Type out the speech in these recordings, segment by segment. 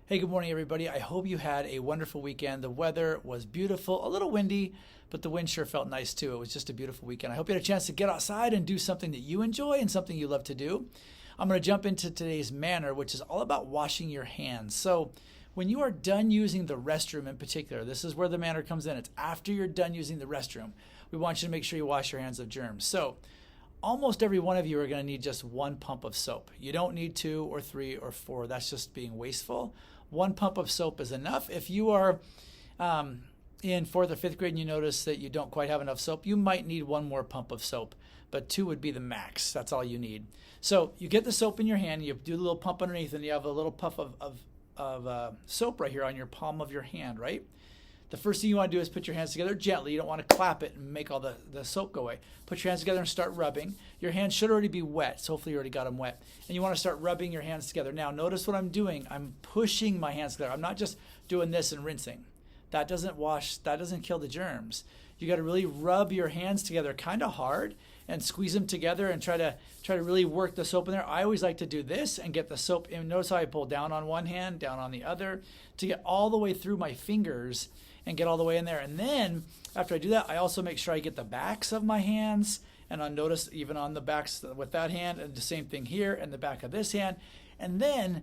Hey, good morning, everybody. I hope you had a wonderful weekend. The weather was beautiful, a little windy, but the wind sure felt nice too. It was just a beautiful weekend. I hope you had a chance to get outside and do something that you enjoy and something you love to do. I'm going to jump into today's manner, which is all about washing your hands. So, when you are done using the restroom in particular, this is where the manner comes in. It's after you're done using the restroom. We want you to make sure you wash your hands of germs. So, almost every one of you are going to need just one pump of soap. You don't need 2 or 3 or 4. That's just being wasteful. One pump of soap is enough. If you are in 4th or 5th grade and you notice that you don't quite have enough soap, you might need one more pump of soap, but 2 would be the max. That's all you need. So you get the soap in your hand, you do a little pump underneath, and you have a little puff of soap right here on your palm of your hand, right? The first thing you want to do is put your hands together gently. You don't want to clap it and make all the soap go away. Put your hands together and start rubbing. Your hands should already be wet, so hopefully you already got them wet. And you want to start rubbing your hands together. Now, notice what I'm doing. I'm pushing my hands together. I'm not just doing this and rinsing. That doesn't kill the germs. You got to really rub your hands together kind of hard and squeeze them together and try to really work the soap in there. I always like to do this and get the soap in. Notice how I pull down on one hand, down on the other to get all the way through my fingers and get all the way in there. And then after I do that, I also make sure I get the backs of my hands, and I'll notice even on the backs with that hand, and the same thing here and the back of this hand. And then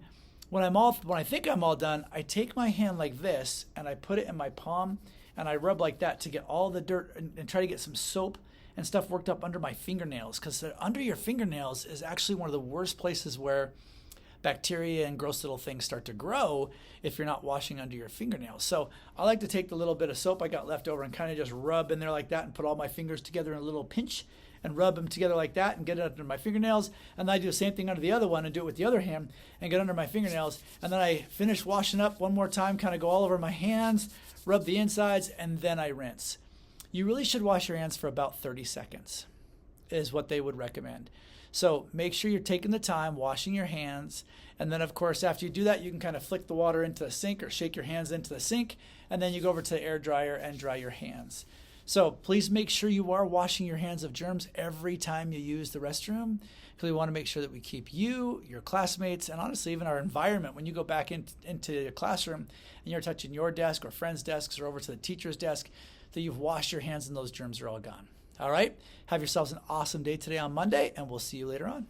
when I think I'm all done, I take my hand like this and I put it in my palm and I rub like that to get all the dirt and try to get some soap and stuff worked up under my fingernails, because under your fingernails is actually one of the worst places where bacteria and gross little things start to grow if you're not washing under your fingernails. So I like to take the little bit of soap I got left over and kind of just rub in there like that and put all my fingers together in a little pinch and rub them together like that and get it under my fingernails. And then I do the same thing under the other one and do it with the other hand and get under my fingernails. And then I finish washing up one more time, kind of go all over my hands, rub the insides, and then I rinse. You really should wash your hands for about 30 seconds is what they would recommend. So make sure you're taking the time washing your hands. And then, of course, after you do that, you can kind of flick the water into the sink or shake your hands into the sink. And then you go over to the air dryer and dry your hands. So please make sure you are washing your hands of germs every time you use the restroom, because we want to make sure that we keep you, your classmates, and honestly even our environment. When you go back into your classroom and you're touching your desk or friends' desks or over to the teacher's desk, that you've washed your hands and those germs are all gone. All right? Have yourselves an awesome day today on Monday, and we'll see you later on.